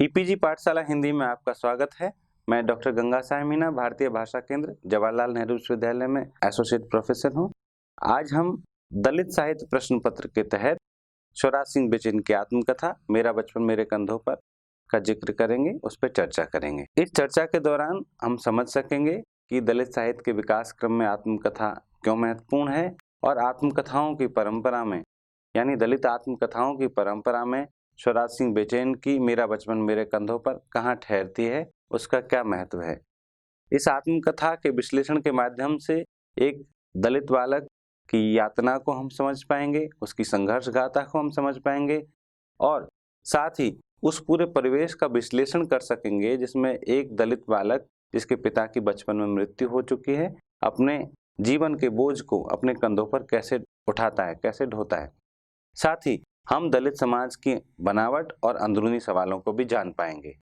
E-PG पाठशाला हिंदी में आपका स्वागत है। मैं डॉक्टर गंगा साय मीना, भारतीय भाषा केंद्र, जवाहरलाल नेहरू विश्वविद्यालय में एसोसिएट प्रोफेसर हूँ। आज हम दलित साहित्य प्रश्न पत्र के तहत स्वराज सिंह बेचैन की आत्मकथा मेरा बचपन मेरे कंधों पर का जिक्र करेंगे, उस पर चर्चा करेंगे। इस चर्चा के दौरान हम समझ सकेंगे कि दलित साहित्य के विकास क्रम में आत्मकथा क्यों महत्वपूर्ण है और आत्मकथाओं की परंपरा में, यानी दलित आत्मकथाओं की परंपरा में स्वराज सिंह बेचैन की मेरा बचपन मेरे कंधों पर कहाँ ठहरती है, उसका क्या महत्व है। इस आत्मकथा के विश्लेषण के माध्यम से एक दलित बालक की यातना को हम समझ पाएंगे, उसकी संघर्ष गाथा को हम समझ पाएंगे और साथ ही उस पूरे परिवेश का विश्लेषण कर सकेंगे जिसमें एक दलित बालक जिसके पिता की बचपन में मृत्यु हो चुकी है, अपने जीवन के बोझ को अपने कंधों पर कैसे उठाता है, कैसे ढोता है। साथ ही हम दलित समाज की बनावट और अंदरूनी सवालों को भी जान पाएंगे।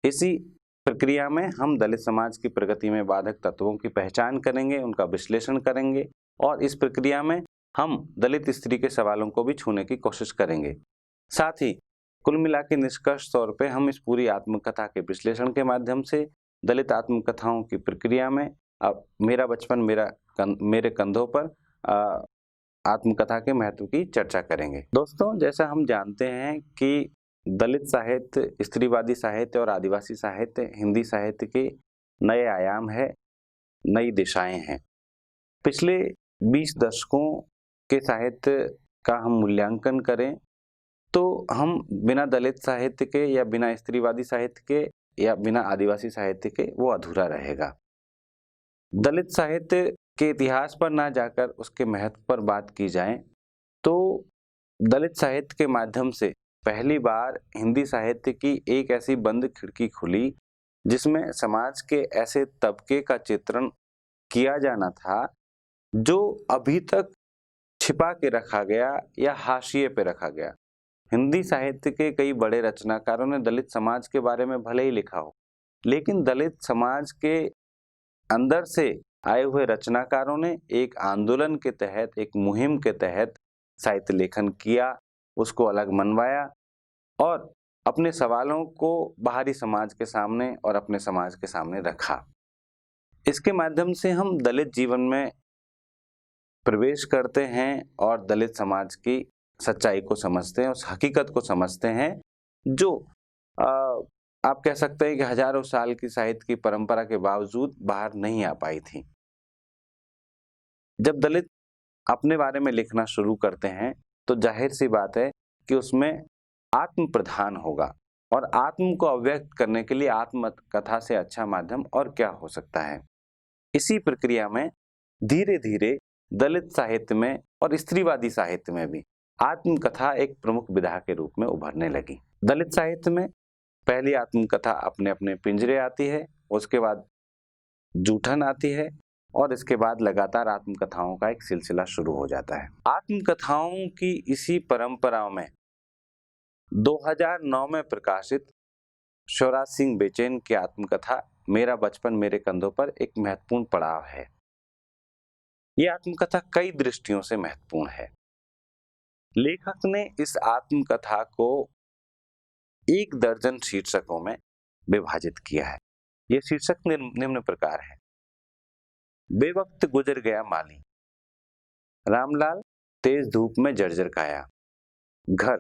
इसी प्रक्रिया में हम दलित समाज की प्रगति में बाधक तत्वों की पहचान करेंगे, उनका विश्लेषण करेंगे और इस प्रक्रिया में हम दलित स्त्री के सवालों को भी छूने की कोशिश करेंगे। साथ ही कुल मिला के निष्कर्ष तौर पे हम इस पूरी आत्मकथा के विश्लेषण के माध्यम से दलित आत्मकथाओं की प्रक्रिया में मेरा बचपन मेरे कंधों पर आत्मकथा के महत्व की चर्चा करेंगे। दोस्तों, जैसा हम जानते हैं कि दलित साहित्य, स्त्रीवादी साहित्य और आदिवासी साहित्य हिंदी साहित्य के नए आयाम है, नई दिशाएं हैं। पिछले 20 दशकों के साहित्य का हम मूल्यांकन करें तो हम बिना दलित साहित्य के या बिना स्त्रीवादी साहित्य के या बिना आदिवासी साहित्य के वो अधूरा रहेगा। दलित साहित्य के इतिहास पर ना जाकर उसके महत्व पर बात की जाए तो दलित साहित्य के माध्यम से पहली बार हिंदी साहित्य की एक ऐसी बंद खिड़की खुली जिसमें समाज के ऐसे तबके का चित्रण किया जाना था जो अभी तक छिपा के रखा गया या हाशिए पे रखा गया। हिंदी साहित्य के कई बड़े रचनाकारों ने दलित समाज के बारे में भले ही लिखा हो, लेकिन दलित समाज के अंदर से आए हुए रचनाकारों ने एक आंदोलन के तहत, एक मुहिम के तहत साहित्य लेखन किया, उसको अलग मनवाया और अपने सवालों को बाहरी समाज के सामने और अपने समाज के सामने रखा। इसके माध्यम से हम दलित जीवन में प्रवेश करते हैं और दलित समाज की सच्चाई को समझते हैं, उस हकीकत को समझते हैं जो आप कह सकते हैं कि हजारों साल की साहित्य की परंपरा के बावजूद बाहर नहीं आ पाई थी। जब दलित अपने बारे में लिखना शुरू करते हैं तो जाहिर सी बात है कि उसमें आत्म प्रधान होगा और आत्म को अव्यक्त करने के लिए आत्मकथा से अच्छा माध्यम और क्या हो सकता है। इसी प्रक्रिया में धीरे धीरे दलित साहित्य में और स्त्रीवादी साहित्य में भी आत्मकथा एक प्रमुख विधा के रूप में उभरने लगी। दलित साहित्य में पहली आत्मकथा अपने अपने पिंजरे आती है, उसके बाद जूठन आती है और इसके बाद लगातार आत्मकथाओं का एक सिलसिला शुरू हो जाता है। आत्मकथाओं की इसी परंपरा में 2009 में प्रकाशित स्वराज सिंह बेचैन की आत्मकथा मेरा बचपन मेरे कंधों पर एक महत्वपूर्ण पड़ाव है। यह आत्मकथा कई दृष्टियों से महत्वपूर्ण है। लेखक ने इस आत्मकथा को 1 दर्जन शीर्षकों में विभाजित किया है। ये शीर्षक निम्न प्रकार है। बेवक्त गुजर गया माली, रामलाल तेज धूप में जर्जर काया, घर,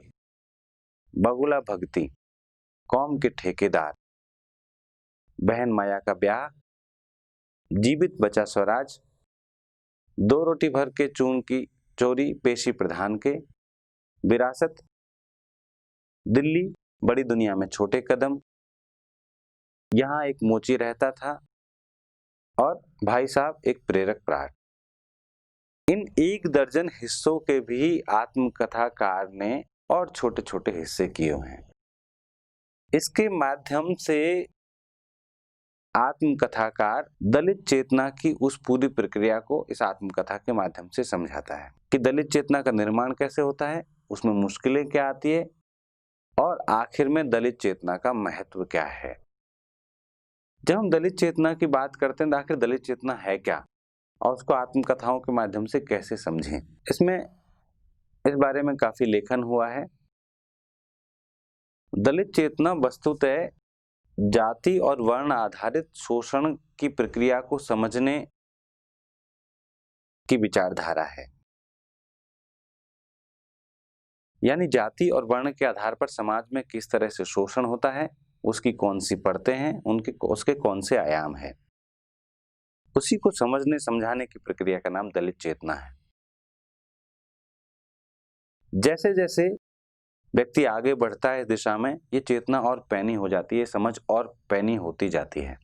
बगुला भक्ति, कौम के ठेकेदार, बहन माया का ब्याह, जीवित बचा स्वराज, 2 रोटी भर के चून की चोरी पेशी प्रधान के, विरासत, दिल्ली बड़ी दुनिया में छोटे कदम, यहाँ एक मोची रहता था और भाई साहब एक प्रेरक प्राण। इन 1 दर्जन हिस्सों के भी आत्मकथाकार ने और छोटे छोटे हिस्से किए हुए हैं। इसके माध्यम से आत्मकथाकार दलित चेतना की उस पूरी प्रक्रिया को इस आत्मकथा के माध्यम से समझाता है कि दलित चेतना का निर्माण कैसे होता है, उसमें मुश्किलें क्या आती है और आखिर में दलित चेतना का महत्व क्या है। जब हम दलित चेतना की बात करते हैं तो आखिर दलित चेतना है क्या और उसको आत्मकथाओं के माध्यम से कैसे समझें, इसमें इस बारे में काफी लेखन हुआ है। दलित चेतना वस्तुतः जाति और वर्ण आधारित शोषण की प्रक्रिया को समझने की विचारधारा है। यानी जाति और वर्ण के आधार पर समाज में किस तरह से शोषण होता है, उसकी कौन सी परतें हैं, उसके कौन से आयाम हैं, उसी को समझने समझाने की प्रक्रिया का नाम दलित चेतना है। जैसे जैसे व्यक्ति आगे बढ़ता है इस दिशा में, ये चेतना और पैनी हो जाती है, समझ और पैनी होती जाती है।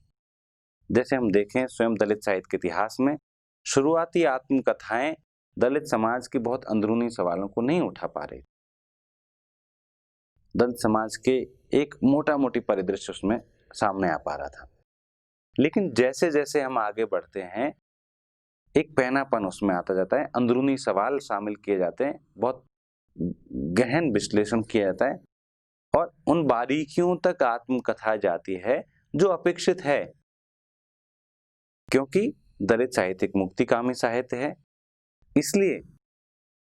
जैसे हम देखें स्वयं दलित साहित्य के इतिहास में शुरुआती आत्मकथाएं दलित समाज के बहुत अंदरूनी सवालों को नहीं उठा पा रही। दलित समाज के एक मोटा-मोटी परिदृश्य उसमें सामने आ पा रहा था। लेकिन जैसे जैसे हम आगे बढ़ते हैं, एक पैनापन उसमें आता जाता है, अंदरूनी सवाल शामिल किए जाते हैं, बहुत गहन विश्लेषण किया जाता है और उन बारीकियों तक आत्मकथा जाती है जो अपेक्षित है, क्योंकि दलित साहित्य एक मुक्तिकामी साहित्य है, इसलिए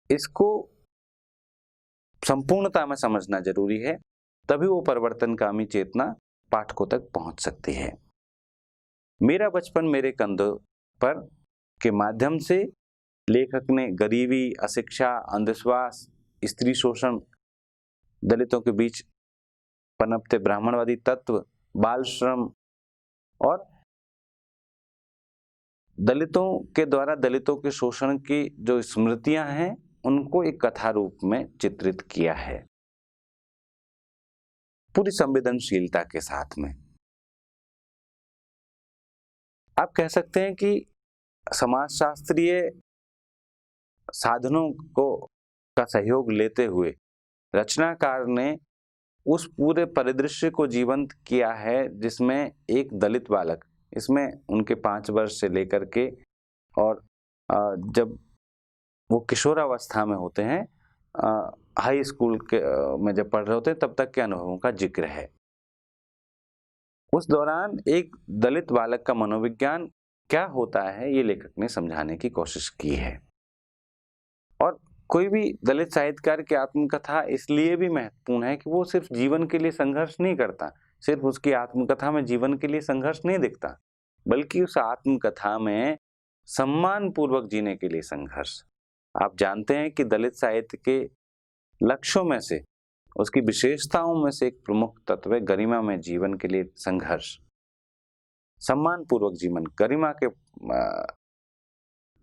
इसको संपूर्णता में समझना जरूरी है, तभी वो परिवर्तनकामी चेतना पाठकों तक पहुंच सकती है। मेरा बचपन मेरे कंधों पर के माध्यम से लेखक ने गरीबी, अशिक्षा, अंधविश्वास, स्त्री शोषण, दलितों के बीच पनपते ब्राह्मणवादी तत्व, बाल श्रम और दलितों के द्वारा दलितों के शोषण की जो स्मृतियां हैं, उनको एक कथा रूप में चित्रित किया है, पूरी संवेदनशीलता के साथ में। आप कह सकते हैं कि समाजशास्त्रीय साधनों का सहयोग लेते हुए रचनाकार ने उस पूरे परिदृश्य को जीवंत किया है, जिसमें एक दलित बालक, इसमें उनके 5 वर्ष से लेकर के और जब वो किशोरावस्था में होते हैं, हाई स्कूल में जब पढ़ रहे होते हैं, तब तक के अनुभवों का जिक्र है। उस दौरान एक दलित बालक का मनोविज्ञान क्या होता है, ये लेखक ने समझाने की कोशिश की है। और कोई भी दलित साहित्यकार की आत्मकथा इसलिए भी महत्वपूर्ण है कि वो सिर्फ जीवन के लिए संघर्ष नहीं करता, सिर्फ उसकी आत्मकथा में जीवन के लिए संघर्ष नहीं दिखता, बल्कि उस आत्मकथा में सम्मान पूर्वक जीने के लिए संघर्ष। आप जानते हैं कि दलित साहित्य के लक्ष्यों में से, उसकी विशेषताओं में से एक प्रमुख तत्व है गरिमा में जीवन के लिए संघर्ष, सम्मान पूर्वक जीवन, गरिमा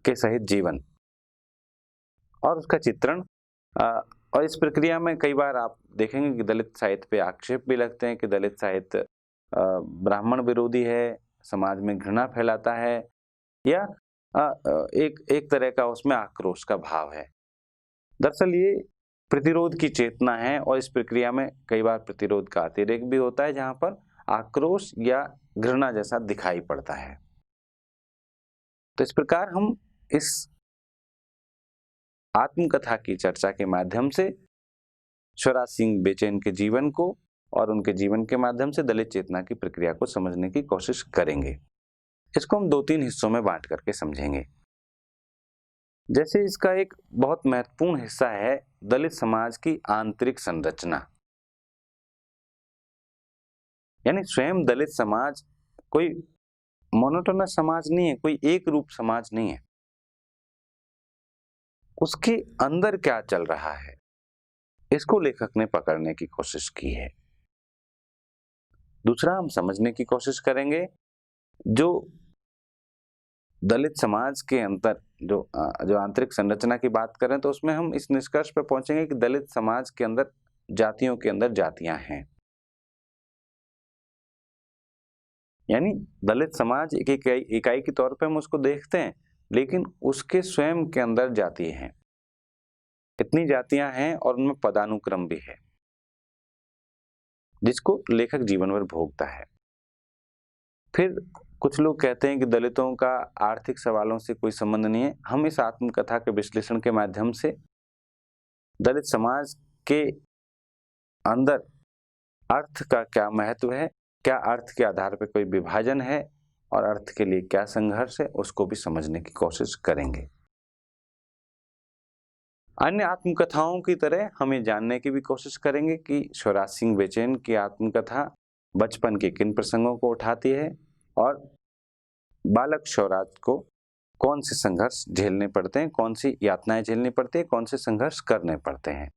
के सहित जीवन और उसका चित्रण। और इस प्रक्रिया में कई बार आप देखेंगे कि दलित साहित्य पे आक्षेप भी लगते हैं कि दलित साहित्य ब्राह्मण विरोधी है, समाज में घृणा फैलाता है, या एक तरह का उसमें आक्रोश का भाव है। दरअसल ये प्रतिरोध की चेतना है और इस प्रक्रिया में कई बार प्रतिरोध का अतिरेक भी होता है, जहां पर आक्रोश या घृणा जैसा दिखाई पड़ता है। तो इस प्रकार हम इस आत्मकथा की चर्चा के माध्यम से स्वराज सिंह बेचैन के जीवन को और उनके जीवन के माध्यम से दलित चेतना की प्रक्रिया को समझने की कोशिश करेंगे। इसको हम 2-3 हिस्सों में बांट करके समझेंगे। जैसे इसका एक बहुत महत्वपूर्ण हिस्सा है दलित समाज की आंतरिक संरचना, यानी स्वयं दलित समाज कोई मोनोटोनस समाज नहीं है, कोई एक रूप समाज नहीं है। उसके अंदर क्या चल रहा है, इसको लेखक ने पकड़ने की कोशिश की है। दूसरा, हम समझने की कोशिश करेंगे जो दलित समाज के अंदर जो आंतरिक संरचना की बात करें, तो उसमें हम इस निष्कर्ष पर पहुंचेंगे कि दलित समाज के अंदर जातियों के अंदर जातियां हैं, यानी दलित समाज एक इकाई के तौर पे हम उसको देखते हैं, लेकिन उसके स्वयं के अंदर जाति हैं। इतनी जातियां हैं और उनमें पदानुक्रम भी है, जिसको लेखक जीवन भर भोगता है। फिर कुछ लोग कहते हैं कि दलितों का आर्थिक सवालों से कोई संबंध नहीं है। हम इस आत्मकथा के विश्लेषण के माध्यम से दलित समाज के अंदर अर्थ का क्या महत्व है, क्या अर्थ के आधार पर कोई विभाजन है और अर्थ के लिए क्या संघर्ष है, उसको भी समझने की कोशिश करेंगे। अन्य आत्मकथाओं की तरह हम ये जानने की भी कोशिश करेंगे कि शिवराज सिंह बेचैन की आत्मकथा बचपन के किन प्रसंगों को उठाती है और बालक शिवराज को कौन से संघर्ष झेलने पड़ते हैं, कौन सी यातनाएं झेलनी पड़ती है, कौन से संघर्ष करने पड़ते हैं।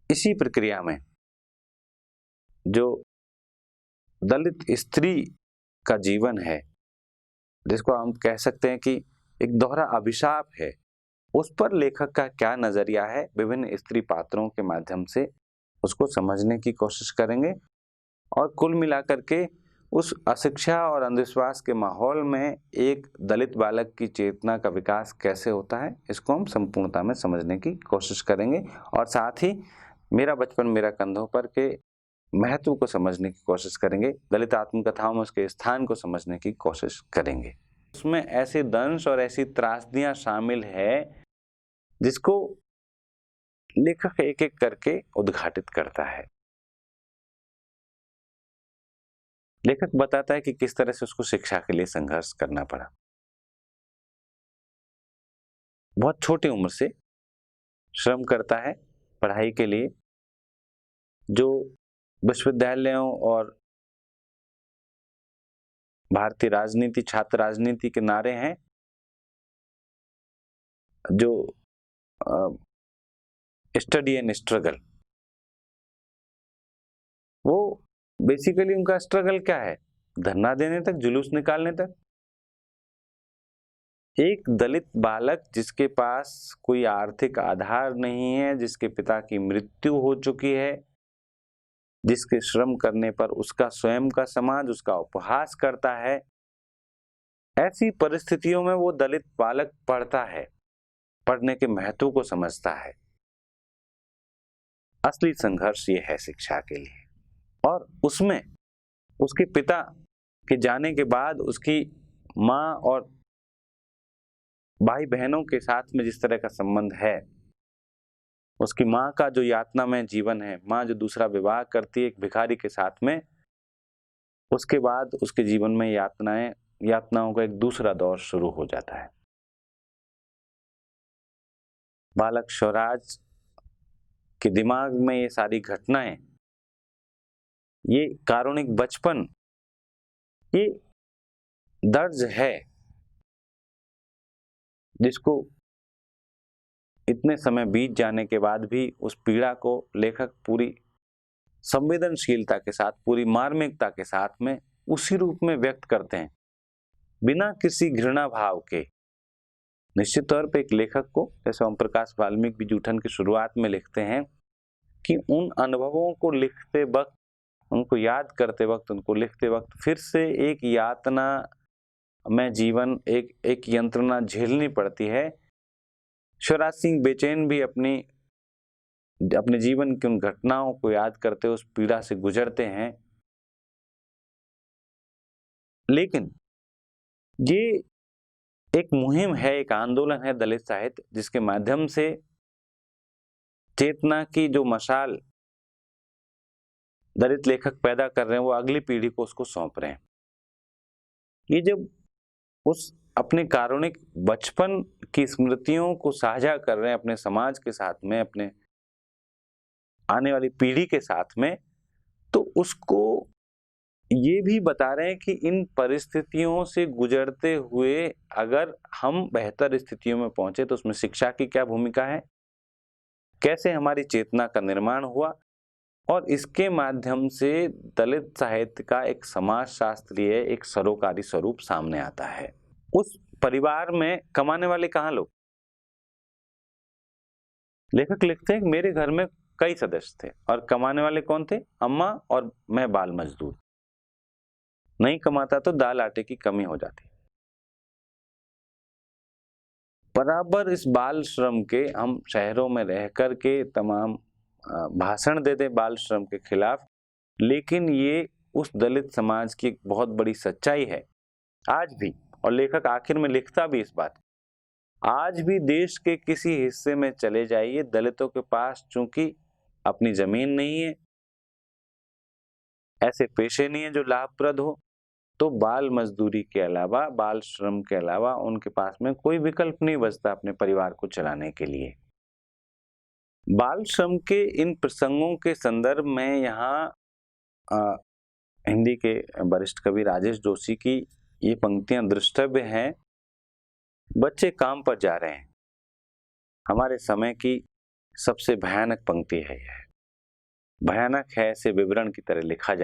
इसी प्रक्रिया में जो दलित स्त्री का जीवन है, जिसको हम कह सकते हैं कि एक दोहरा अभिशाप है, उस पर लेखक का क्या नजरिया है, विभिन्न स्त्री पात्रों के माध्यम से उसको समझने की कोशिश करेंगे और कुल मिलाकर के उस अशिक्षा और अंधविश्वास के माहौल में एक दलित बालक की चेतना का विकास कैसे होता है, इसको हम संपूर्णता में समझने की कोशिश करेंगे और साथ ही मेरा बचपन मेरा कंधों पर के महत्व को समझने की कोशिश करेंगे, दलित आत्मकथाओं में उसके स्थान को समझने की कोशिश करेंगे। उसमें ऐसे दंश और ऐसी त्रासदियां शामिल है जिसको लेखक एक एक करके उद्घाटित करता है। लेखक बताता है कि किस तरह से उसको शिक्षा के लिए संघर्ष करना पड़ा। बहुत छोटी उम्र से श्रम करता है पढ़ाई के लिए, जो विश्वविद्यालयों और भारतीय राजनीति, छात्र राजनीति के नारे हैं, जो स्टडी एंड स्ट्रगल, वो बेसिकली उनका स्ट्रगल क्या है? धरना देने तक, जुलूस निकालने तक। एक दलित बालक जिसके पास कोई आर्थिक आधार नहीं है, जिसके पिता की मृत्यु हो चुकी है, जिसके श्रम करने पर उसका स्वयं का समाज उसका उपहास करता है, ऐसी परिस्थितियों में वो दलित बालक पढ़ता है, पढ़ने के महत्व को समझता है। असली संघर्ष ये है शिक्षा के लिए, और उसमें उसके पिता के जाने के बाद उसकी माँ और भाई बहनों के साथ में जिस तरह का संबंध है, उसकी माँ का जो यातनामय जीवन है, माँ जो दूसरा विवाह करती है एक भिखारी के साथ में, उसके बाद उसके जीवन में यातनाओं का एक दूसरा दौर शुरू हो जाता है। बालक शिवराज के दिमाग में ये सारी घटनाएं, ये कारुणिक बचपन, ये दर्द है जिसको इतने समय बीत जाने के बाद भी उस पीड़ा को लेखक पूरी संवेदनशीलता के साथ, पूरी मार्मिकता के साथ में उसी रूप में व्यक्त करते हैं, बिना किसी घृणा भाव के। निश्चित तौर पे एक लेखक को, जैसे ओम प्रकाश वाल्मीकि भी जूठन की शुरुआत में लिखते हैं कि उन अनुभवों को लिखते वक्त, उनको याद करते वक्त, उनको लिखते वक्त फिर से एक यातना में जीवन, एक यंत्रणा झेलनी पड़ती है। शिवराज सिंह बेचैन भी अपने जीवन की उन घटनाओं को याद करते उस पीड़ा से गुजरते हैं, लेकिन ये एक मुहिम है, एक आंदोलन है दलित साहित्य, जिसके माध्यम से चेतना की जो मशाल दलित लेखक पैदा कर रहे हैं, वो अगली पीढ़ी को उसको सौंप रहे हैं। ये जब उस अपने कारुणिक बचपन की स्मृतियों को साझा कर रहे हैं अपने समाज के साथ में, अपने आने वाली पीढ़ी के साथ में, तो उसको ये भी बता रहे हैं कि इन परिस्थितियों से गुजरते हुए अगर हम बेहतर स्थितियों में पहुंचे तो उसमें शिक्षा की क्या भूमिका है, कैसे हमारी चेतना का निर्माण हुआ, और इसके माध्यम से दलित साहित्य का एक समाज शास्त्रीय, एक सरोकारी स्वरूप सामने आता है। उस परिवार में कमाने वाले कहाँ लोग? लेखक लिखते हैं कि मेरे घर में कई सदस्य थे और कमाने वाले कौन थे? अम्मा और मैं बाल मजदूर। नहीं कमाता तो दाल आटे की कमी हो जाती। बराबर इस बाल श्रम के हम शहरों में रह कर के तमाम भाषण देते बाल श्रम के खिलाफ, लेकिन ये उस दलित समाज की एक बहुत बड़ी सच्चाई है आज भी। और लेखक आखिर में लिखता भी इस बात, आज भी देश के किसी हिस्से में चले जाइए, दलितों के पास चूंकि अपनी जमीन नहीं है, ऐसे पेशे नहीं है जो लाभप्रद हो, तो बाल मजदूरी के अलावा, बाल श्रम के अलावा उनके पास में कोई विकल्प नहीं बचता अपने परिवार को चलाने के लिए। बाल श्रम के इन प्रसंगों के संदर्भ में यहाँ हिंदी के वरिष्ठ कवि राजेश जोशी की ये पंक्तियां दृष्टव्य हैं। बच्चे काम पर जा रहे हैं, हमारे समय की सबसे भयानक पंक्ति है यह। भयानक है ऐसे विवरण की तरह लिखा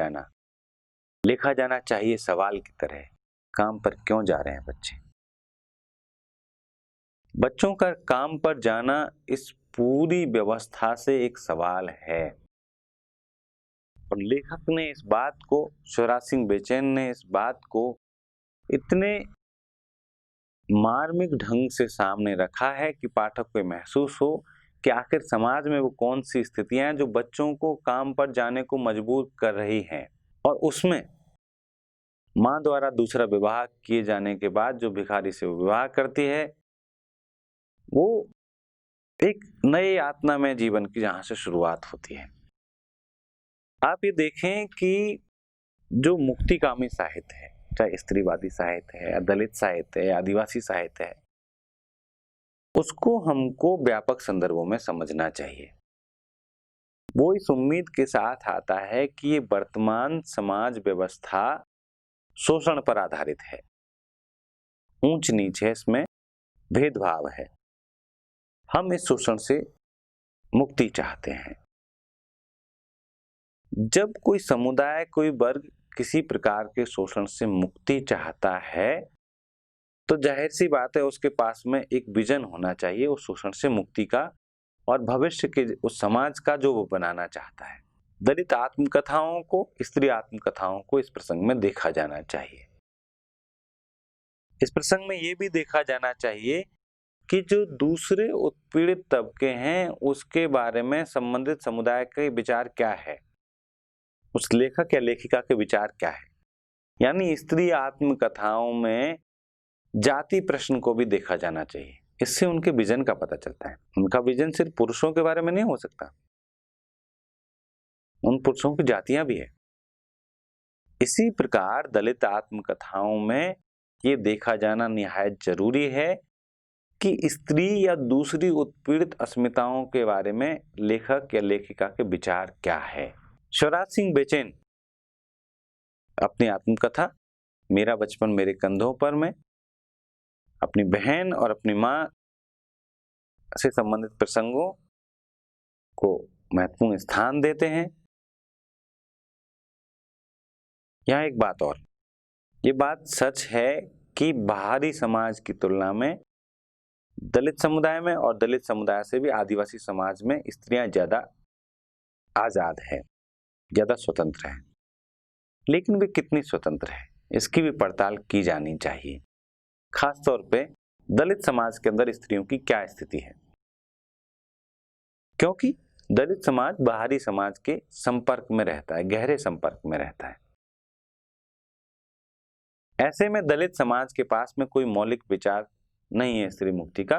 जाना चाहिए सवाल की तरह, काम पर क्यों जा रहे हैं बच्चे। बच्चों का काम पर जाना इस पूरी व्यवस्था से एक सवाल है। और लेखक ने इस बात को, शिवराज सिंह बेचैन ने इस बात को इतने मार्मिक ढंग से सामने रखा है कि पाठक को महसूस हो कि आखिर समाज में वो कौन सी स्थितियां हैं जो बच्चों को काम पर जाने को मजबूर कर रही हैं। और उसमें मां द्वारा दूसरा विवाह किए जाने के बाद जो भिखारी से विवाह करती है, वो एक नए यातना में जीवन की जहां से शुरुआत होती है। आप ये देखें कि जो मुक्तिकामी साहित्य है, चाहे स्त्रीवादी साहित्य है या दलित साहित्य है या आदिवासी साहित्य है, उसको हमको व्यापक संदर्भों में समझना चाहिए। वो इस उम्मीद के साथ आता है कि ये वर्तमान समाज व्यवस्था शोषण पर आधारित है, ऊंच नीच है, इसमें भेदभाव है, हम इस शोषण से मुक्ति चाहते हैं। जब कोई समुदाय, कोई वर्ग किसी प्रकार के शोषण से मुक्ति चाहता है तो जाहिर सी बात है उसके पास में एक विजन होना चाहिए उस शोषण से मुक्ति का और भविष्य के उस समाज का जो वो बनाना चाहता है। दलित आत्मकथाओं को, स्त्री आत्मकथाओं को इस प्रसंग में देखा जाना चाहिए। इस प्रसंग में ये भी देखा जाना चाहिए कि जो दूसरे उत्पीड़ित तबके हैं उसके बारे में संबंधित समुदाय के विचार क्या है, उस लेखक या लेखिका के विचार क्या है। यानी स्त्री आत्मकथाओं में जाति प्रश्न को भी देखा जाना चाहिए। इससे उनके विजन का पता चलता है। उनका विजन सिर्फ पुरुषों के बारे में नहीं हो सकता, उन पुरुषों की जातियां भी है। इसी प्रकार दलित आत्मकथाओं में ये देखा जाना निहायत जरूरी है कि स्त्री या दूसरी उत्पीड़ित अस्मिताओं के बारे में लेखक या लेखिका के विचार क्या है। शिवराज सिंह बेचैन अपनी आत्मकथा मेरा बचपन मेरे कंधों पर में अपनी बहन और अपनी मां से संबंधित प्रसंगों को महत्वपूर्ण स्थान देते हैं। यहां एक बात और, ये बात सच है कि बाहरी समाज की तुलना में दलित समुदाय में और दलित समुदाय से भी आदिवासी समाज में स्त्रियां ज्यादा आजाद है, ज्यादा स्वतंत्र है। लेकिन वे कितनी स्वतंत्र है इसकी भी पड़ताल की जानी चाहिए। खासतौर पे दलित समाज के अंदर स्त्रियों की क्या स्थिति है, क्योंकि दलित समाज बाहरी समाज के संपर्क में रहता है, गहरे संपर्क में रहता है। ऐसे में दलित समाज के पास में कोई मौलिक विचार नहीं है स्त्री मुक्ति का।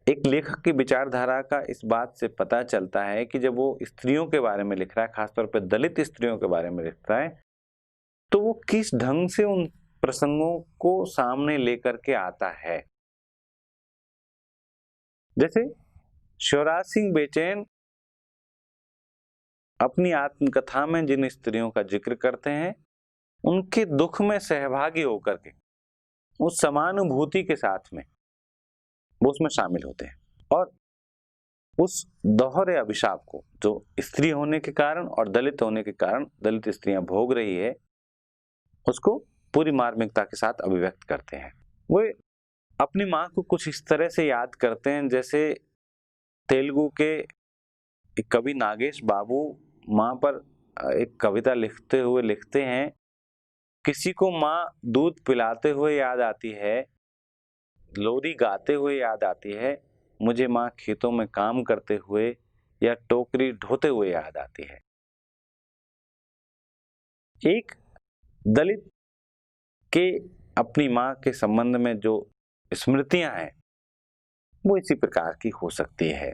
एक लेखक की विचारधारा का इस बात से पता चलता है कि जब वो स्त्रियों के बारे में लिख रहा है, खासतौर पर दलित स्त्रियों के बारे में लिखता है, तो वो किस ढंग से उन प्रसंगों को सामने लेकर के आता है। जैसे शिवराज सिंह बेचैन अपनी आत्मकथा में जिन स्त्रियों का जिक्र करते हैं, उनके दुख में सहभागी होकर के उस समानुभूति के साथ में वो उसमें शामिल होते हैं और उस दोहरे अभिशाप को जो स्त्री होने के कारण और दलित होने के कारण दलित स्त्रियां भोग रही है, उसको पूरी मार्मिकता के साथ अभिव्यक्त करते हैं। वो अपनी मां को कुछ इस तरह से याद करते हैं जैसे तेलुगु के एक कवि नागेश बाबू मां पर एक कविता लिखते हुए लिखते हैं, किसी को मां दूध पिलाते हुए याद आती है, लोरी गाते हुए याद आती है, मुझे मां खेतों में काम करते हुए या टोकरी ढोते हुए याद आती है। एक दलित के अपनी मां के संबंध में जो स्मृतियां हैं वो इसी प्रकार की हो सकती है।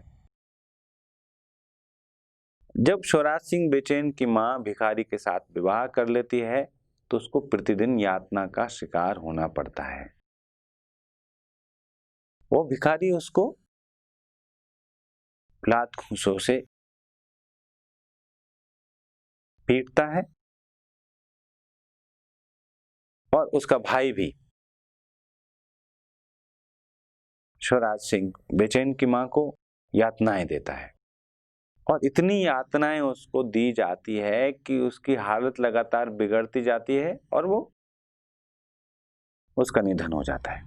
जब स्वराज सिंह बेचैन की मां भिखारी के साथ विवाह कर लेती है तो उसको प्रतिदिन यातना का शिकार होना पड़ता है। वो भिखारी उसको लात घूंसों से पीटता है और उसका भाई भी स्वराज सिंह बेचैन की मां को यातनाएं देता है और इतनी यातनाएं उसको दी जाती है कि उसकी हालत लगातार बिगड़ती जाती है और वो उसका निधन हो जाता है।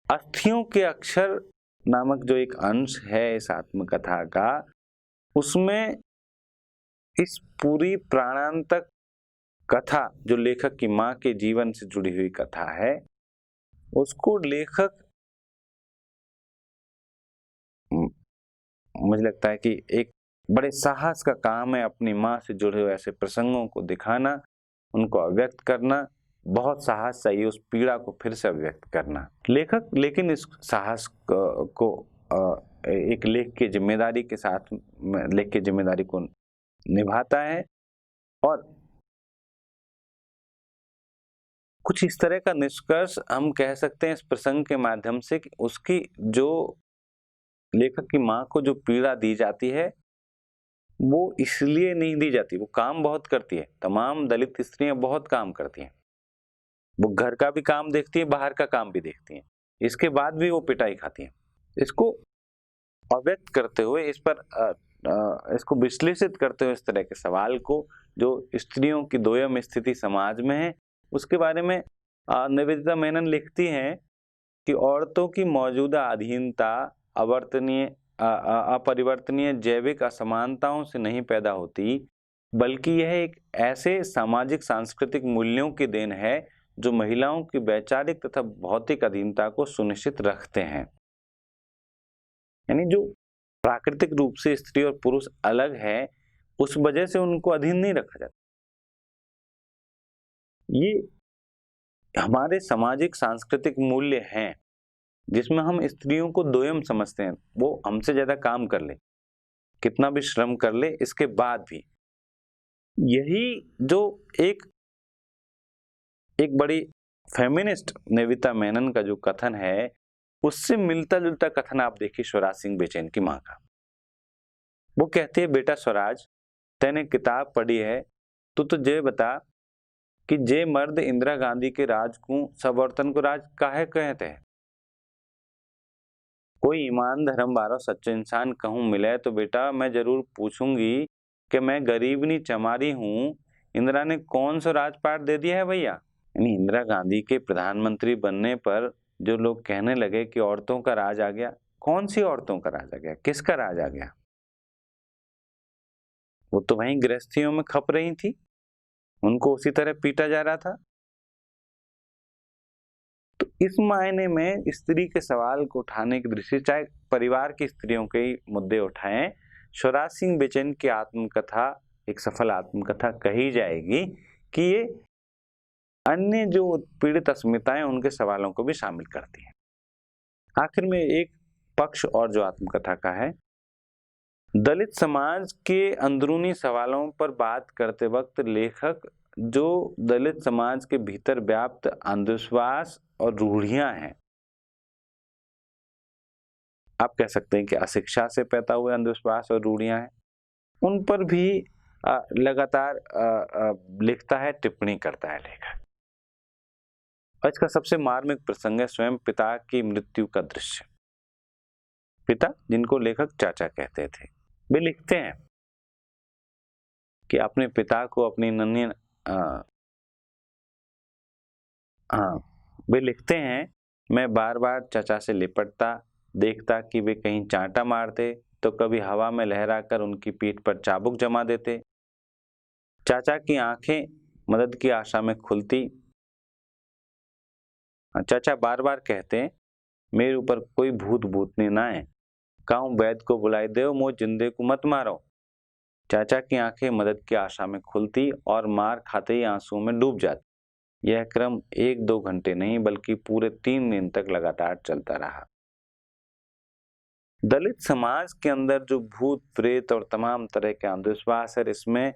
अस्थियों के अक्षर नामक जो एक अंश है इस आत्मकथा का, उसमें इस पूरी प्राणांतक कथा जो लेखक की मां के जीवन से जुड़ी हुई कथा है, उसको लेखक मुझे लगता है कि एक बड़े साहस का काम है अपनी मां से जुड़े हुए ऐसे प्रसंगों को दिखाना, उनको अव्यक्त करना। बहुत साहस चाहिए उस पीड़ा को फिर से अव्यक्त करना। लेखक लेकिन इस साहस को एक लेख की जिम्मेदारी के साथ लेख की जिम्मेदारी को निभाता है और कुछ इस तरह का निष्कर्ष हम कह सकते हैं इस प्रसंग के माध्यम से कि उसकी जो लेखक की मां को जो पीड़ा दी जाती है वो इसलिए नहीं दी जाती, वो काम बहुत करती है। तमाम दलित स्त्रियां बहुत काम करती हैं, वो घर का भी काम देखती हैं, बाहर का काम भी देखती हैं, इसके बाद भी वो पिटाई खाती हैं। इसको अव्यक्त करते हुए इस पर इसको विश्लेषित करते हुए इस तरह के सवाल को जो स्त्रियों की दोयम स्थिति समाज में है उसके बारे में निवेदिता मेनन लिखती हैं कि औरतों की मौजूदा अधीनता अवर्तनीय अपरिवर्तनीय जैविक असमानताओं से नहीं पैदा होती, बल्कि यह एक ऐसे सामाजिक सांस्कृतिक मूल्यों की देन है जो महिलाओं की वैचारिक तथा भौतिक अधीनता को सुनिश्चित रखते हैं। यानी जो प्राकृतिक रूप से स्त्री और पुरुष अलग है, उस वजह से उनको अधीन नहीं रखा जाता। ये हमारे सामाजिक सांस्कृतिक मूल्य हैं जिसमें हम स्त्रियों को दोयम समझते हैं। वो हमसे ज्यादा काम कर ले, कितना भी श्रम कर ले, इसके बाद भी यही जो एक बड़ी फेमिनिस्ट निवेदिता मेनन का जो कथन है उससे मिलता जुलता कथन आप देखिए स्वराज सिंह बेचैन की मां का। वो कहती है, बेटा स्वराज, तैने किताब पढ़ी है, तो जे बता कि जे मर्द इंदिरा गांधी के राज को सब औरतन को राज काहे कहते हैं। कोई ईमान धर्म वाला सच्चा इंसान कहूं मिले तो बेटा मैं जरूर पूछूंगी कि मैं गरीबनी चमारी हूं, इंदिरा ने कौन सा राजपाट दे दिया है भैया। यानी इंदिरा गांधी के प्रधानमंत्री बनने पर जो लोग कहने लगे कि औरतों का राज आ गया, कौन सी औरतों का राज आ गया, किसका राज आ गया? वो तो वहीं गृहस्थियों में खप रही थी, उनको उसी तरह पीटा जा रहा था। तो इस मायने में स्त्री के सवाल को उठाने की दृष्टि चाहे परिवार की स्त्रियों के मुद्दे उठाएं, स्वराज सिंह बेचैन की आत्मकथा एक सफल आत्मकथा कही जाएगी कि ये अन्य जो पीड़ित अस्मिताएं उनके सवालों को भी शामिल करती है। आखिर में एक पक्ष और जो आत्मकथा का है, दलित समाज के अंदरूनी सवालों पर बात करते वक्त लेखक जो दलित समाज के भीतर व्याप्त अंधविश्वास और रूढ़ियां हैं, आप कह सकते हैं कि अशिक्षा से पैदा हुए अंधविश्वास और रूढ़ियां हैं, उन पर भी लगातार लिखता है, टिप्पणी करता है लेखक। और इसका सबसे मार्मिक प्रसंग है स्वयं पिता की मृत्यु का दृश्य। पिता जिनको लेखक चाचा कहते थे, वे लिखते हैं कि अपने पिता को अपनी नन्ही वे लिखते हैं, मैं बार बार चाचा से लिपटता, देखता कि वे कहीं चांटा मारते तो कभी हवा में लहराकर उनकी पीठ पर चाबुक जमा देते। चाचा की आंखें मदद की आशा में खुलती। चाचा बार बार कहते, मेरे ऊपर कोई भूत भूतनी ना है, काऊ वैद्य को बुलाई दो, मुझ जिंदे को मत मारो। चाचा की आंखें मदद की आशा में खुलती और मार खाते ही आंसुओं में डूब जाती। यह क्रम 1-2 घंटे नहीं बल्कि पूरे 3 दिन तक लगातार चलता रहा। दलित समाज के अंदर जो भूत प्रेत और तमाम तरह के अंधविश्वास है, इसमें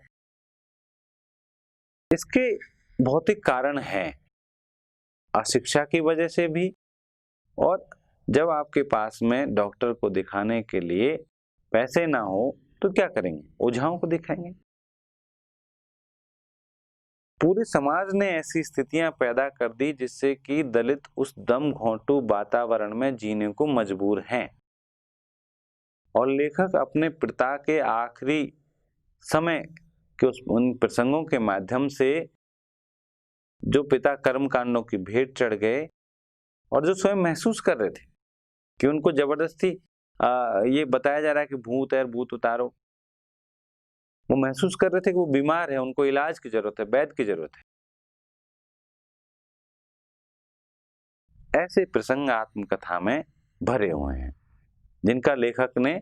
इसके भौतिक कारण हैं, अशिक्षा की वजह से भी। और जब आपके पास में डॉक्टर को दिखाने के लिए पैसे ना हो तो क्या करेंगे? ओझाओं को दिखाएंगे। पूरे समाज ने ऐसी स्थितियां पैदा कर दी जिससे कि दलित उस दम घोंटू वातावरण में जीने को मजबूर हैं। और लेखक अपने पिता के आखिरी समय के उन प्रसंगों के माध्यम से जो पिता कर्म कांडों की भेंट चढ़ गए और जो स्वयं महसूस कर रहे थे कि उनको जबरदस्ती ये बताया जा रहा है कि भूत है, भूत उतारो, वो महसूस कर रहे थे कि वो बीमार है, उनको इलाज की जरूरत है, वैद्य की जरूरत है। ऐसे प्रसंग आत्मकथा में भरे हुए हैं जिनका लेखक ने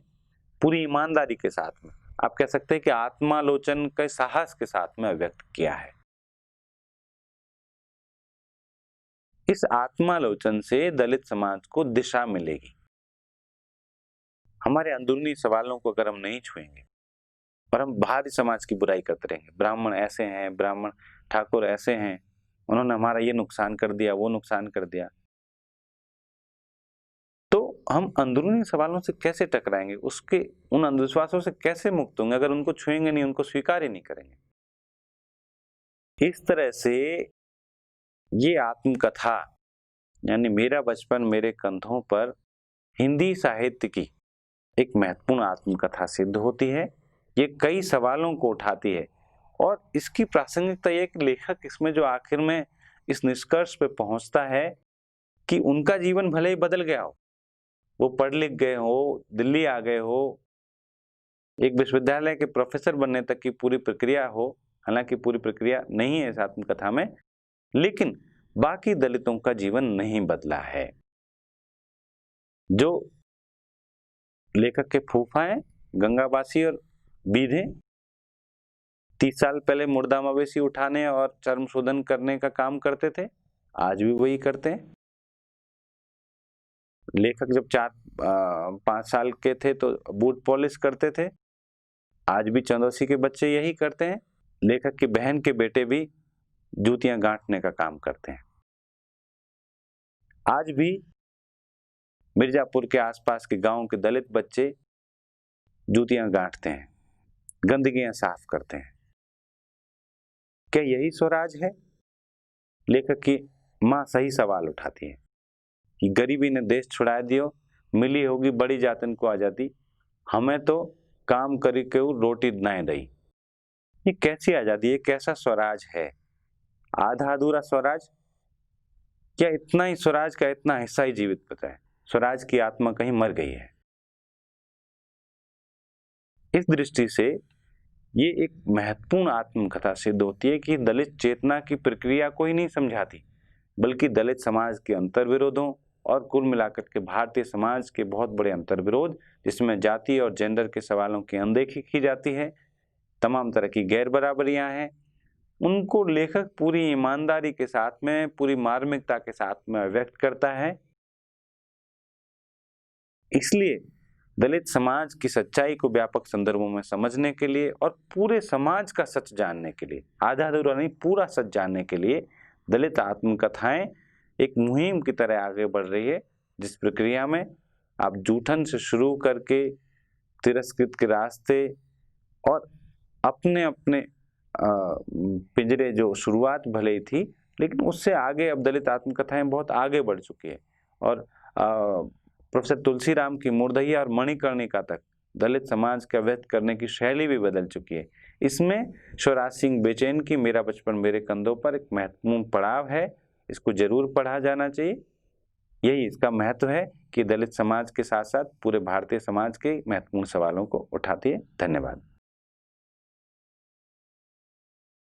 पूरी ईमानदारी के साथ में, आप कह सकते हैं कि आत्मालोचन के साहस के साथ में व्यक्त किया है। इस आत्मालोचन से दलित समाज को दिशा मिलेगी। हमारे अंदरूनी सवालों को अगर हम नहीं छुएंगे और हम बाहरी समाज की बुराई करते रहेंगे, ब्राह्मण ऐसे हैं, ब्राह्मण ठाकुर ऐसे हैं, उन्होंने हमारा ये नुकसान कर दिया, वो नुकसान कर दिया, तो हम अंदरूनी सवालों से कैसे टकराएंगे? उसके उन अंधविश्वासों से कैसे मुक्त होंगे अगर उनको छुएंगे नहीं, उनको स्वीकार ही नहीं करेंगे? इस तरह से ये आत्मकथा यानी मेरा बचपन मेरे कंधों पर हिंदी साहित्य की एक महत्वपूर्ण आत्मकथा सिद्ध होती है। ये कई सवालों को उठाती है और इसकी प्रासंगिकता ये कि लेखक इसमें जो आखिर में इस निष्कर्ष पे पहुंचता है कि उनका जीवन भले ही बदल गया हो, वो पढ़ लिख गए हो, दिल्ली आ गए हो, एक विश्वविद्यालय के प्रोफेसर बनने तक की पूरी प्रक्रिया हो, हालांकि पूरी प्रक्रिया नहीं है इस आत्मकथा में, लेकिन बाकी दलितों का जीवन नहीं बदला है। जो लेखक के फूफा हैं, गंगावासी और बीधे, 30 साल पहले मुर्दा मवेशी उठाने और चर्म शोधन करने का काम करते थे, आज भी वही करते हैं। लेखक जब 4-5 साल के थे तो बूट पॉलिश करते थे, आज भी चंदौसी के बच्चे यही करते हैं। लेखक की बहन के बेटे भी जूतियां गांठने का काम करते हैं। आज भी मिर्जापुर के आसपास के गांव के दलित बच्चे जूतियां गांठते हैं, गंदगियां साफ करते हैं। क्या यही स्वराज है? लेखक की मां सही सवाल उठाती है कि गरीबी ने देश छुड़ा दियो, मिली होगी बड़ी जातन को आजादी, हमें तो काम करी के रोटी नहीं दई। ये कैसी आजादी है? कैसा स्वराज है? आधा अधूरा स्वराज? क्या इतना ही स्वराज का इतना हिस्सा ही जीवित बचा है? स्वराज की आत्मा कहीं मर गई है। इस दृष्टि से ये एक महत्वपूर्ण आत्मकथा सिद्ध होती है कि दलित चेतना की प्रक्रिया को ही नहीं समझाती, बल्कि दलित समाज के अंतर्विरोधों और कुल मिलाकर के भारतीय समाज के बहुत बड़े अंतर्विरोध, जिसमें जाति और जेंडर के सवालों की अनदेखी की जाती है, तमाम तरह की गैर बराबरियां हैं, उनको लेखक पूरी ईमानदारी के साथ में, पूरी मार्मिकता के साथ में व्यक्त करता है। इसलिए दलित समाज की सच्चाई को व्यापक संदर्भों में समझने के लिए और पूरे समाज का सच जानने के लिए, आधा अधूरा नहीं पूरा सच जानने के लिए दलित आत्मकथाएं एक मुहिम की तरह आगे बढ़ रही है, जिस प्रक्रिया में आप जूठन से शुरू करके तिरस्कृत के रास्ते और अपने अपने पिंजरे जो शुरुआत भले ही थी, लेकिन उससे आगे अब दलित आत्मकथाएं बहुत आगे बढ़ चुकी है। और प्रोफेसर तुलसीराम की मुर्दहिया और मणिकर्णिका तक दलित समाज का व्यक्त करने की शैली भी बदल चुकी है। इसमें शिवराज सिंह बेचैन की मेरा बचपन मेरे कंधों पर एक महत्वपूर्ण पड़ाव है, इसको जरूर पढ़ा जाना चाहिए। यही इसका महत्व है कि दलित समाज के साथ साथ पूरे भारतीय समाज के महत्वपूर्ण सवालों को उठाती है। धन्यवाद।